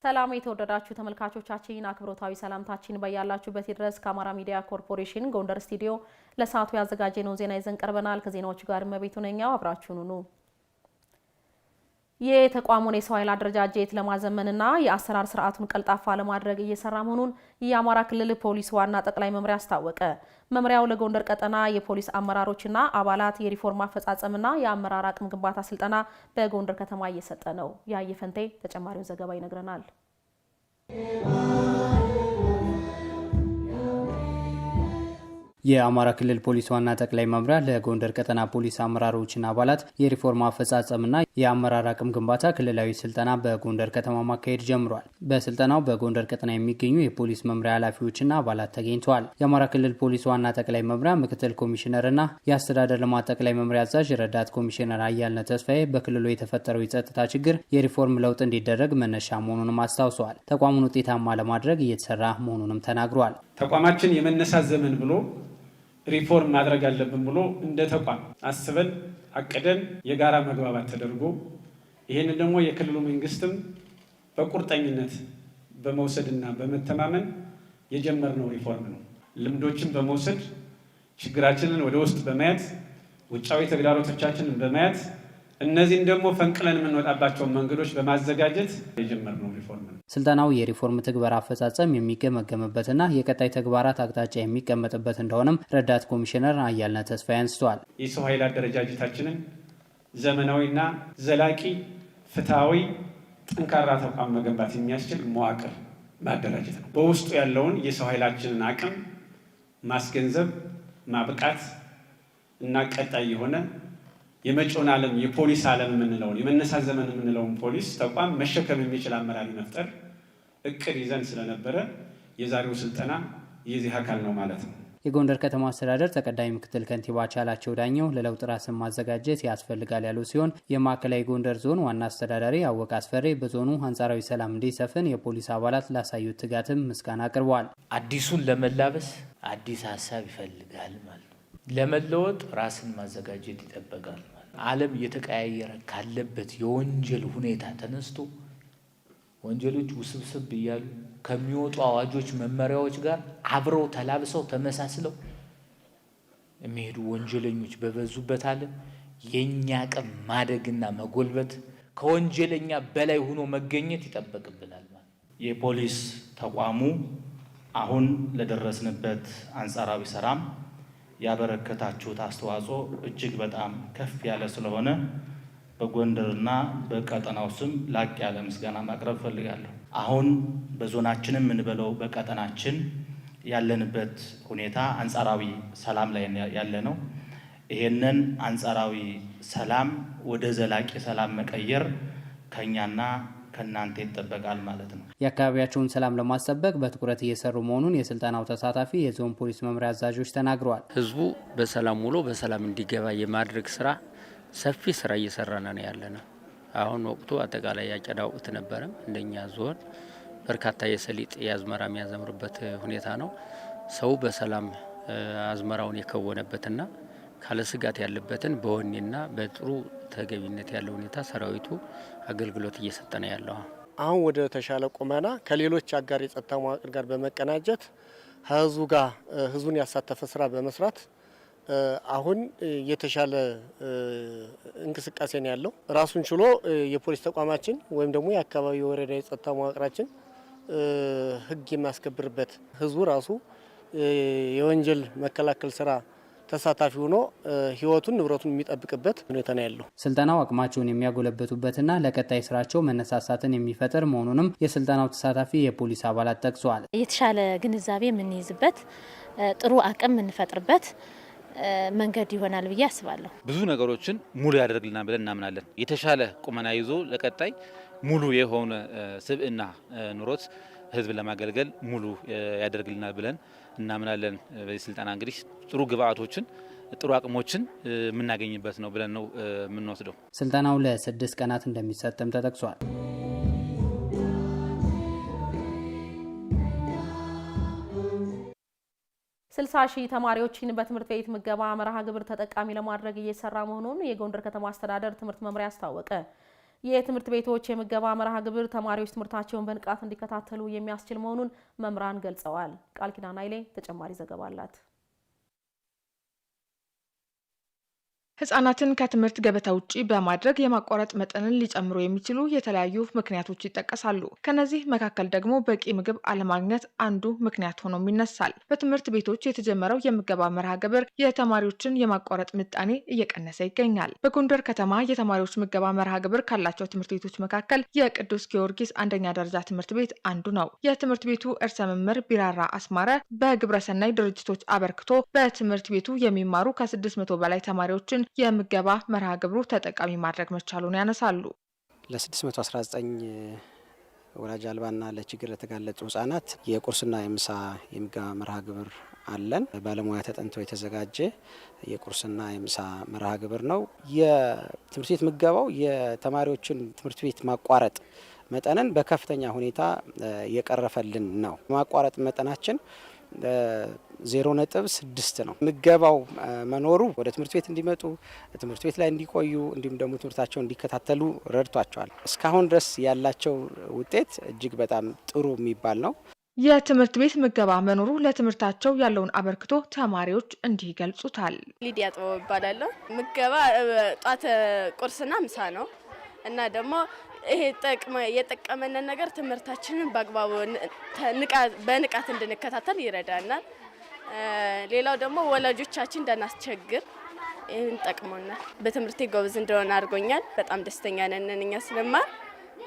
ሰላም የተወደዳችሁ ተመልካቾቻችን አክብሮታዊ ሰላምታችን በያላችሁበት ድረስ ከአማራ ሚዲያ ኮርፖሬሽን ጎንደር ስቱዲዮ ለሰዓቱ ያዘጋጀነው ዜና ይዘን ቀርበናል። ከዜናዎቹ ጋር መቤቱ ነኛው አብራችሁን ሁኑ። የተቋሙን የሰው ኃይል አደረጃጀት ለማዘመንና የአሰራር ስርዓቱን ቀልጣፋ ለማድረግ እየሰራ መሆኑን የአማራ ክልል ፖሊስ ዋና ጠቅላይ መምሪያ አስታወቀ። መምሪያው ለጎንደር ቀጠና የፖሊስ አመራሮችና አባላት የሪፎርም አፈጻጸምና የአመራር አቅም ግንባታ ስልጠና በጎንደር ከተማ እየሰጠ ነው። ያየፈንቴ ተጨማሪውን ዘገባ ይነግረናል። የአማራ ክልል ፖሊስ ዋና ጠቅላይ መምሪያ ለጎንደር ቀጠና ፖሊስ አመራሮችና አባላት የሪፎርም አፈጻጸምና የአመራር አቅም ግንባታ ክልላዊ ስልጠና በጎንደር ከተማ ማካሄድ ጀምሯል። በስልጠናው በጎንደር ቀጠና የሚገኙ የፖሊስ መምሪያ ኃላፊዎችና አባላት ተገኝተዋል። የአማራ ክልል ፖሊስ ዋና ጠቅላይ መምሪያ ምክትል ኮሚሽነርና የአስተዳደር ልማት ጠቅላይ መምሪያ አዛዥ ረዳት ኮሚሽነር አያልነ ተስፋዬ በክልሉ የተፈጠረው የጸጥታ ችግር የሪፎርም ለውጥ እንዲደረግ መነሻ መሆኑንም አስታውሰዋል። ተቋሙን ውጤታማ ለማድረግ እየተሰራ መሆኑንም ተናግረዋል። ተቋማችን የመነሳት ዘመን ብሎ ሪፎርም ማድረግ አለብን ብሎ እንደ ተቋም አስበን አቅደን የጋራ መግባባት ተደርጎ ይሄን ደግሞ የክልሉ መንግስትም በቁርጠኝነት በመውሰድና በመተማመን የጀመርነው ሪፎርም ነው። ልምዶችን በመውሰድ ችግራችንን ወደ ውስጥ በማየት ውጫዊ ተግዳሮቶቻችንን በማየት እነዚህን ደግሞ ፈንቅለን የምንወጣባቸውን መንገዶች በማዘጋጀት የጀመርነው ሪፎርም ነው። ስልጠናው የሪፎርም ትግበራ አፈጻጸም የሚገመገምበትና የቀጣይ ተግባራት አቅጣጫ የሚቀመጥበት እንደሆነም ረዳት ኮሚሽነር አያልነ ተስፋዬ አንስተዋል። የሰው ኃይል አደረጃጀታችንን ዘመናዊና ዘላቂ ፍትሃዊ ጠንካራ ተቋም መገንባት የሚያስችል መዋቅር ማደራጀት ነው። በውስጡ ያለውን የሰው ኃይላችንን አቅም ማስገንዘብ፣ ማብቃት እና ቀጣይ የሆነ የመጪውን ዓለም የፖሊስ ዓለም የምንለውን የመነሳት ዘመን የምንለውን ፖሊስ ተቋም መሸከም የሚችል አመራር መፍጠር እቅድ ይዘን ስለነበረ የዛሬው ስልጠና የዚህ አካል ነው ማለት ነው። የጎንደር ከተማ አስተዳደር ተቀዳሚ ምክትል ከንቲባ ቻላቸው ዳኘው ለለውጥ ራስን ማዘጋጀት ያስፈልጋል ያሉ ሲሆን የማዕከላዊ ጎንደር ዞን ዋና አስተዳዳሪ አወቅ አስፈሬ በዞኑ አንጻራዊ ሰላም እንዲሰፍን የፖሊስ አባላት ላሳዩት ትጋትም ምስጋና አቅርበዋል። አዲሱን ለመላበስ አዲስ ሀሳብ ይፈልጋል ማለት ነው። ለመለወጥ ራስን ማዘጋጀት ይጠበቃል። ዓለም እየተቀያየረ ካለበት የወንጀል ሁኔታ ተነስቶ ወንጀሎች ውስብስብ እያሉ ከሚወጡ አዋጆች፣ መመሪያዎች ጋር አብረው ተላብሰው ተመሳስለው የሚሄዱ ወንጀለኞች በበዙበት ዓለም የኛ አቅም ማደግና መጎልበት ከወንጀለኛ በላይ ሆኖ መገኘት ይጠበቅብናል ማለት። የፖሊስ ተቋሙ አሁን ለደረስንበት አንጻራዊ ሰላም ያበረከታችሁት አስተዋጽኦ እጅግ በጣም ከፍ ያለ ስለሆነ በጎንደርና በቀጠናው ስም ላቅ ያለ ምስጋና ማቅረብ ፈልጋለሁ። አሁን በዞናችንም የምንበለው በቀጠናችን ያለንበት ሁኔታ አንጻራዊ ሰላም ላይ ያለ ነው። ይሄንን አንጻራዊ ሰላም ወደ ዘላቂ ሰላም መቀየር ከኛና ከናንተ ይጠበቃል ማለት ነው። የአካባቢያቸውን ሰላም ለማስጠበቅ በትኩረት እየሰሩ መሆኑን የስልጠናው ተሳታፊ የዞን ፖሊስ መምሪያ አዛዦች ተናግረዋል። ህዝቡ በሰላም ውሎ በሰላም እንዲገባ የማድረግ ስራ ሰፊ ስራ እየሰራን ነው ያለነው። አሁን ወቅቱ አጠቃላይ ያጨዳ ወቅት ነበረ። እንደኛ ዞን በርካታ የሰሊጥ የአዝመራ የሚያዘምርበት ሁኔታ ነው። ሰው በሰላም አዝመራውን የከወነበትና ካለ ስጋት ያለበትን በወኔና በጥሩ ተገቢነት ያለው ሁኔታ ሰራዊቱ አገልግሎት እየሰጠ ነው ያለው። አሁን ወደ ተሻለ ቁመና ከሌሎች አጋር የጸጥታ መዋቅር ጋር በመቀናጀት ህዝቡ ጋር ህዝቡን ያሳተፈ ስራ በመስራት አሁን የተሻለ እንቅስቃሴ ነው ያለው። ራሱን ችሎ የፖሊስ ተቋማችን ወይም ደግሞ የአካባቢ ወረዳ የጸጥታ መዋቅራችን ህግ የሚያስከብርበት ህዝቡ ራሱ የወንጀል መከላከል ስራ ተሳታፊ ሆኖ ህይወቱን ንብረቱን የሚጠብቅበት ሁኔታ ነው ያለው። ስልጠናው አቅማቸውን የሚያጎለበቱበትና ለቀጣይ ስራቸው መነሳሳትን የሚፈጥር መሆኑንም የስልጠናው ተሳታፊ የፖሊስ አባላት ጠቅሰዋል። የተሻለ ግንዛቤ የምንይዝበት ጥሩ አቅም የምንፈጥርበት መንገድ ይሆናል ብዬ አስባለሁ። ብዙ ነገሮችን ሙሉ ያደርግልናል ብለን እናምናለን። የተሻለ ቁመና ይዞ ለቀጣይ ሙሉ የሆነ ስብዕና ኑሮት ህዝብ ለማገልገል ሙሉ ያደርግልናል ብለን እናምናለን። በዚህ ስልጠና እንግዲህ ጥሩ ግብአቶችን ጥሩ አቅሞችን የምናገኝበት ነው ብለን ነው የምንወስደው። ስልጠናው ለ6 ቀናት እንደሚሰጥም ተጠቅሷል። 60,000 ተማሪዎችን በትምህርት ቤት ምገባ መርሃ ግብር ተጠቃሚ ለማድረግ እየሰራ መሆኑን የጎንደር ከተማ አስተዳደር ትምህርት መምሪያ አስታወቀ። የትምህርት ቤቶች የምገባ መርሃ ግብር ተማሪዎች ትምህርታቸውን በንቃት እንዲከታተሉ የሚያስችል መሆኑን መምህራን ገልጸዋል። ቃል ኪዳን ኃይሌ ተጨማሪ ዘገባ አላት። ህጻናትን ከትምህርት ገበታ ውጪ በማድረግ የማቋረጥ መጠንን ሊጨምሩ የሚችሉ የተለያዩ ምክንያቶች ይጠቀሳሉ። ከነዚህ መካከል ደግሞ በቂ ምግብ አለማግኘት አንዱ ምክንያት ሆኖም ይነሳል። በትምህርት ቤቶች የተጀመረው የምገባ መርሃ ግብር የተማሪዎችን የማቋረጥ ምጣኔ እየቀነሰ ይገኛል። በጎንደር ከተማ የተማሪዎች ምገባ መርሃ ግብር ካላቸው ትምህርት ቤቶች መካከል የቅዱስ ጊዮርጊስ አንደኛ ደረጃ ትምህርት ቤት አንዱ ነው። የትምህርት ቤቱ እርሰ መምህር ቢራራ አስማረ በግብረሰናይ ድርጅቶች አበርክቶ በትምህርት ቤቱ የሚማሩ ከ600 በላይ ተማሪዎችን የምገባ መርሃ ግብሩ ተጠቃሚ ማድረግ መቻሉን ያነሳሉ። ለ619 ወላጅ አልባና ለችግር ለተጋለጡ ህጻናት የቁርስና የምሳ የምገባ መርሃ ግብር አለን። ባለሙያ ተጠንቶ የተዘጋጀ የቁርስና የምሳ መርሃ ግብር ነው። የትምህርት ቤት ምገባው የተማሪዎችን ትምህርት ቤት ማቋረጥ መጠንን በከፍተኛ ሁኔታ የቀረፈልን ነው። ማቋረጥ መጠናችን 0.6 ነው። ምገባው መኖሩ ወደ ትምህርት ቤት እንዲመጡ ትምህርት ቤት ላይ እንዲቆዩ እንዲሁም ደግሞ ትምህርታቸውን እንዲከታተሉ ረድቷቸዋል። እስካሁን ድረስ ያላቸው ውጤት እጅግ በጣም ጥሩ የሚባል ነው። የትምህርት ቤት ምገባ መኖሩ ለትምህርታቸው ያለውን አበርክቶ ተማሪዎች እንዲህ ይገልጹታል። ሊዲያ ጥበብ እባላለሁ። ምገባ ጧት ቁርስና ምሳ ነው እና ደግሞ ይሄ የጠቀመንን ነገር ትምህርታችንን በአግባቡ በንቃት እንድንከታተል ይረዳናል። ሌላው ደግሞ ወላጆቻችን እንዳናስቸግር ይህን ጠቅሞናል። በትምህርቴ ጎበዝ እንደሆነ አድርጎኛል። በጣም ደስተኛ ነን እኛ ስለማር።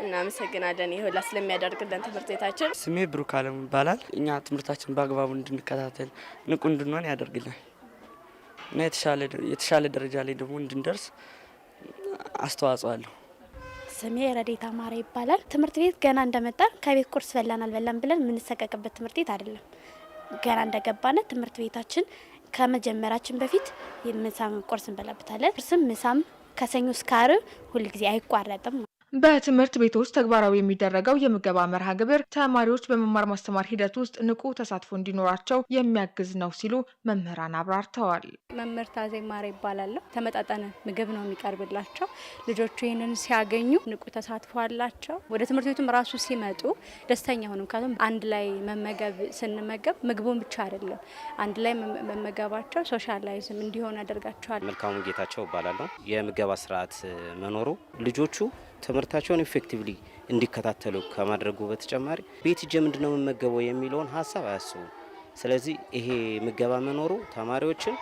እናመሰግናለን ይሄ ሁላ ስለሚያደርግልን ትምህርት ቤታችን። ስሜ ብሩክ አለም ይባላል። እኛ ትምህርታችን በአግባቡ እንድንከታተል ንቁ እንድንሆን ያደርግልናል እና የተሻለ ደረጃ ላይ ደግሞ እንድንደርስ አስተዋጽኦ አለው። ስሜ ረዴታ ማራ ይባላል። ትምህርት ቤት ገና እንደመጣን ከቤት ቁርስ በላን አልበላን ብለን የምንሰቀቅበት ትምህርት ቤት አይደለም። ገና እንደገባን ትምህርት ቤታችን ከመጀመራችን በፊት የምሳም ቁርስ እንበላበታለን። ቁርስም ምሳም ከሰኞ እስከ ዓርብ ሁልጊዜ አይቋረጥም። በትምህርት ቤቶች ተግባራዊ የሚደረገው የምገባ መርሃ ግብር ተማሪዎች በመማር ማስተማር ሂደት ውስጥ ንቁ ተሳትፎ እንዲኖራቸው የሚያግዝ ነው ሲሉ መምህራን አብራርተዋል። መምህር ታዜ ማራ ይባላል። ተመጣጣነ ምግብ ነው የሚቀርብላቸው። ልጆቹ ይህንን ሲያገኙ ንቁ ተሳትፎ አላቸው። ወደ ትምህርት ቤቱም ራሱ ሲመጡ ደስተኛ ሆኑ። ምክንያቱም አንድ ላይ መመገብ ስንመገብ ምግቡን ብቻ አይደለም አንድ ላይ መመገባቸው ሶሻላይዝም እንዲሆን ያደርጋቸዋል። መልካሙ ጌታቸው እባላለሁ። የምገባ ስርዓት መኖሩ ልጆቹ ትምህርታቸውን ኢፌክቲቭሊ እንዲከታተሉ ከማድረጉ በተጨማሪ ቤት ሄጄ ምንድነው የምመገበው የሚለውን ሀሳብ አያስቡም። ስለዚህ ይሄ ምገባ መኖሩ ተማሪዎችን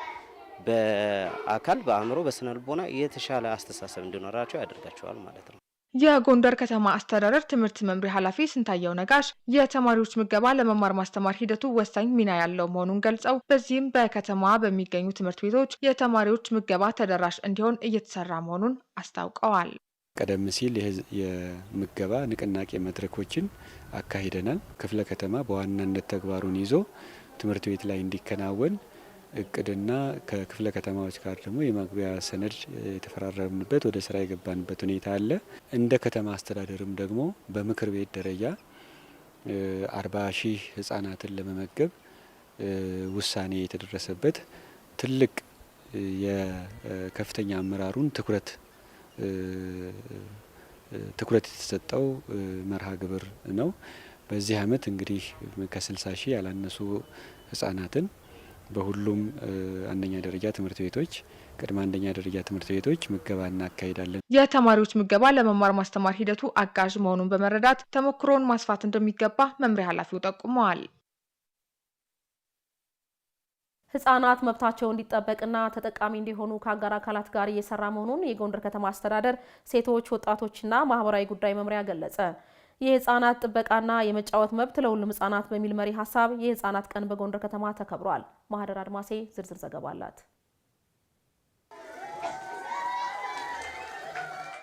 በአካል በአእምሮ በስነ ልቦና የተሻለ አስተሳሰብ እንዲኖራቸው ያደርጋቸዋል ማለት ነው። የጎንደር ከተማ አስተዳደር ትምህርት መምሪያ ኃላፊ ስንታየው ነጋሽ የተማሪዎች ምገባ ለመማር ማስተማር ሂደቱ ወሳኝ ሚና ያለው መሆኑን ገልጸው በዚህም በከተማዋ በሚገኙ ትምህርት ቤቶች የተማሪዎች ምገባ ተደራሽ እንዲሆን እየተሰራ መሆኑን አስታውቀዋል። ቀደም ሲል የምገባ ንቅናቄ መድረኮችን አካሂደናል። ክፍለ ከተማ በዋናነት ተግባሩን ይዞ ትምህርት ቤት ላይ እንዲከናወን እቅድና ከክፍለ ከተማዎች ጋር ደግሞ የማግቢያ ሰነድ የተፈራረምንበት ወደ ስራ የገባንበት ሁኔታ አለ። እንደ ከተማ አስተዳደርም ደግሞ በምክር ቤት ደረጃ 40,000 ህጻናትን ለመመገብ ውሳኔ የተደረሰበት ትልቅ የከፍተኛ አመራሩን ትኩረት የተሰጠው መርሃ ግብር ነው። በዚህ አመት እንግዲህ ከ60,000 ያላነሱ ህጻናትን በሁሉም አንደኛ ደረጃ ትምህርት ቤቶች፣ ቅድመ አንደኛ ደረጃ ትምህርት ቤቶች ምገባ እናካሂዳለን። የተማሪዎች ምገባ ለመማር ማስተማር ሂደቱ አጋዥ መሆኑን በመረዳት ተሞክሮን ማስፋት እንደሚገባ መምሪያ ኃላፊው ጠቁመዋል። ህጻናት መብታቸው እንዲጠበቅና ተጠቃሚ እንዲሆኑ ከአጋር አካላት ጋር እየሰራ መሆኑን የጎንደር ከተማ አስተዳደር ሴቶች ወጣቶችና ማህበራዊ ጉዳይ መምሪያ ገለጸ። የህጻናት ጥበቃና የመጫወት መብት ለሁሉም ህጻናት በሚል መሪ ሀሳብ የህጻናት ቀን በጎንደር ከተማ ተከብሯል። ማህደር አድማሴ ዝርዝር ዘገባ አላት።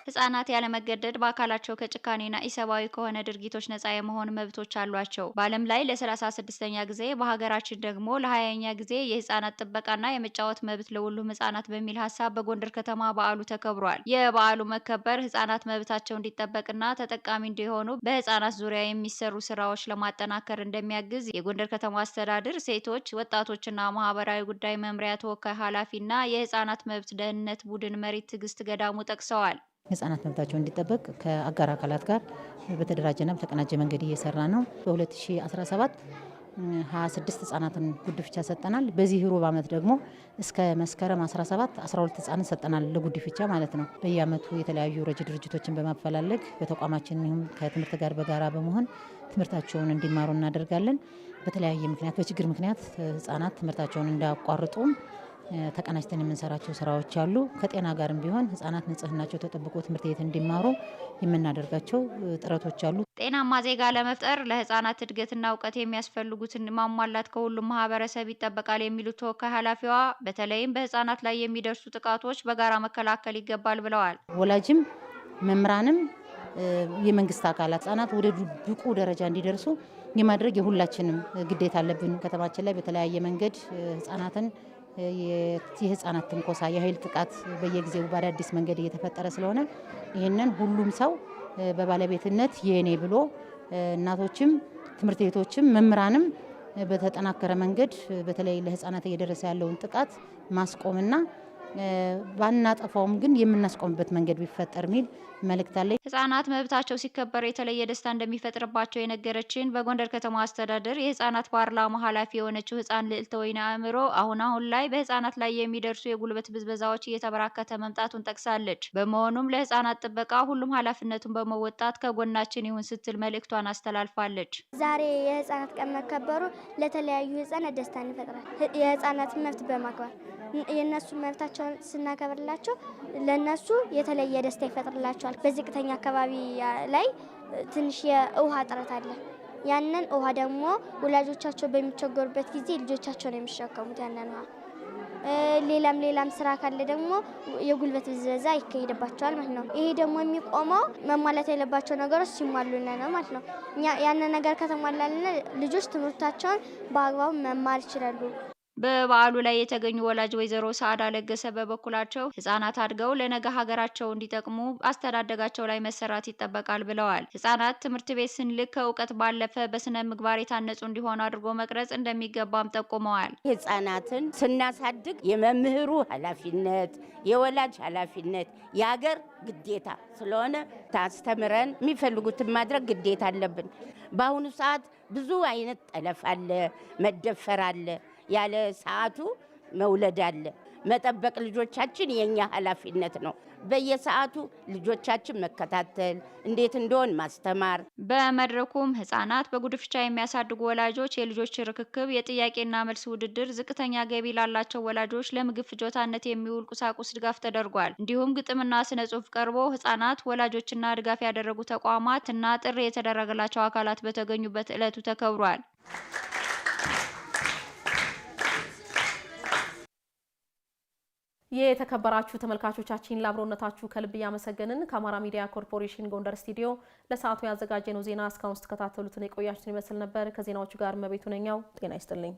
ህጻናት ያለመገደድ በአካላቸው ከጭካኔና ኢሰባዊ ከሆነ ድርጊቶች ነጻ የመሆን መብቶች አሏቸው። በዓለም ላይ ለ36ኛ ጊዜ በሀገራችን ደግሞ ለ20ኛ ጊዜ የህጻናት ጥበቃና የመጫወት መብት ለሁሉም ህጻናት በሚል ሀሳብ በጎንደር ከተማ በዓሉ ተከብሯል። የበዓሉ መከበር ህጻናት መብታቸው እንዲጠበቅና ተጠቃሚ እንዲሆኑ በህጻናት ዙሪያ የሚሰሩ ስራዎች ለማጠናከር እንደሚያግዝ የጎንደር ከተማ አስተዳደር ሴቶች ወጣቶችና ማህበራዊ ጉዳይ መምሪያ ተወካይ ኃላፊና የህጻናት መብት ደህንነት ቡድን መሪ ትዕግስት ገዳሙ ጠቅሰዋል። ህጻናት መብታቸው እንዲጠበቅ ከአጋር አካላት ጋር በተደራጀና በተቀናጀ መንገድ እየሰራ ነው። በ2017 26 ህጻናትን ጉድፍቻ ሰጠናል። በዚህ ሩብ ዓመት ደግሞ እስከ መስከረም 17 12 ህጻናት ሰጠናል ለጉድፍቻ ማለት ነው። በየዓመቱ የተለያዩ ረጅ ድርጅቶችን በማፈላለግ በተቋማችን ከትምህርት ጋር በጋራ በመሆን ትምህርታቸውን እንዲማሩ እናደርጋለን። በተለያየ ምክንያት በችግር ምክንያት ህጻናት ትምህርታቸውን እንዳያቋርጡ ተቀናጅተን የምንሰራቸው ስራዎች አሉ። ከጤና ጋርም ቢሆን ህጻናት ንጽህናቸው ተጠብቆ ትምህርት ቤት እንዲማሩ የምናደርጋቸው ጥረቶች አሉ። ጤናማ ዜጋ ለመፍጠር ለህጻናት እድገትና እውቀት የሚያስፈልጉትን ማሟላት ከሁሉም ማህበረሰብ ይጠበቃል የሚሉት ተወካይ ኃላፊዋ በተለይም በህጻናት ላይ የሚደርሱ ጥቃቶች በጋራ መከላከል ይገባል ብለዋል። ወላጅም መምህራንም የመንግስት አካላት ህጻናት ወደ ብቁ ደረጃ እንዲደርሱ የማድረግ የሁላችንም ግዴታ አለብን። ከተማችን ላይ በተለያየ መንገድ ህጻናትን የህፃናት ትንኮሳ፣ የኃይል ጥቃት በየጊዜው በአዳዲስ መንገድ እየተፈጠረ ስለሆነ ይህንን ሁሉም ሰው በባለቤትነት የኔ ብሎ እናቶችም፣ ትምህርት ቤቶችም፣ መምህራንም በተጠናከረ መንገድ በተለይ ለህፃናት እየደረሰ ያለውን ጥቃት ማስቆምና ባናጠፋውም ግን የምናስቆምበት መንገድ ቢፈጠር ሚል መልእክት አለኝ። ህጻናት መብታቸው ሲከበር የተለየ ደስታ እንደሚፈጥርባቸው የነገረችን በጎንደር ከተማ አስተዳደር የህጻናት ፓርላማ ኃላፊ የሆነችው ህጻን ልዕልተ ወይነ አእምሮ አሁን ላይ በህጻናት ላይ የሚደርሱ የጉልበት ብዝበዛዎች እየተበራከተ መምጣቱን ጠቅሳለች። በመሆኑም ለህጻናት ጥበቃ ሁሉም ኃላፊነቱን በመወጣት ከጎናችን ይሁን ስትል መልእክቷን አስተላልፋለች። ዛሬ የህጻናት ቀን መከበሩ ለተለያዩ ህጻናት ደስታን ይፈጥራል። የህጻናት መብት በማክበር የነሱ መብታቸውን ስናከብርላቸው ለነሱ የተለየ ደስታ ይፈጥርላቸዋል። በዝቅተኛ አካባቢ ላይ ትንሽ የውሃ እጥረት አለ። ያንን ውሃ ደግሞ ወላጆቻቸው በሚቸገሩበት ጊዜ ልጆቻቸው ነው የሚሸከሙት ያንን ውሃ። ሌላም ስራ ካለ ደግሞ የጉልበት ብዝበዛ ይካሄድባቸዋል ማለት ነው። ይሄ ደግሞ የሚቆመው መሟላት ያለባቸው ነገሮች ሲሟሉልን ነው ማለት ነው። ያንን ነገር ከተሟላልን ልጆች ትምህርታቸውን በአግባቡ መማር ይችላሉ። በበዓሉ ላይ የተገኙ ወላጅ ወይዘሮ ሰዓዳ ለገሰ በበኩላቸው ህጻናት አድገው ለነገ ሀገራቸው እንዲጠቅሙ አስተዳደጋቸው ላይ መሰራት ይጠበቃል ብለዋል። ህጻናት ትምህርት ቤት ስንልክ ከእውቀት ባለፈ በስነ ምግባር የታነጹ እንዲሆኑ አድርጎ መቅረጽ እንደሚገባም ጠቁመዋል። ህጻናትን ስናሳድግ የመምህሩ ኃላፊነት፣ የወላጅ ኃላፊነት፣ የሀገር ግዴታ ስለሆነ ታስተምረን የሚፈልጉትን ማድረግ ግዴታ አለብን። በአሁኑ ሰዓት ብዙ አይነት ጠለፍ አለ፣ መደፈር አለ፣ ያለ ሰዓቱ መውለድ አለ። መጠበቅ ልጆቻችን የኛ ኃላፊነት ነው። በየሰዓቱ ልጆቻችን መከታተል፣ እንዴት እንደሆን ማስተማር። በመድረኩም ህጻናት በጉድፍቻ የሚያሳድጉ ወላጆች የልጆች ርክክብ፣ የጥያቄና መልስ ውድድር፣ ዝቅተኛ ገቢ ላላቸው ወላጆች ለምግብ ፍጆታነት የሚውል ቁሳቁስ ድጋፍ ተደርጓል። እንዲሁም ግጥምና ስነ ጽሁፍ ቀርቦ ህጻናት፣ ወላጆችና ድጋፍ ያደረጉ ተቋማት እና ጥሪ የተደረገላቸው አካላት በተገኙበት ዕለቱ ተከብሯል። የተከበራችሁ ተመልካቾቻችን ለአብሮነታችሁ ከልብ እያመሰገንን ከአማራ ሚዲያ ኮርፖሬሽን ጎንደር ስቱዲዮ ለሰዓቱ ያዘጋጀነው ዜና እስካሁን ስትከታተሉትን የቆያችሁትን ይመስል ነበር። ከዜናዎቹ ጋር መቤቱ ነኛው። ጤና ይስጥልኝ።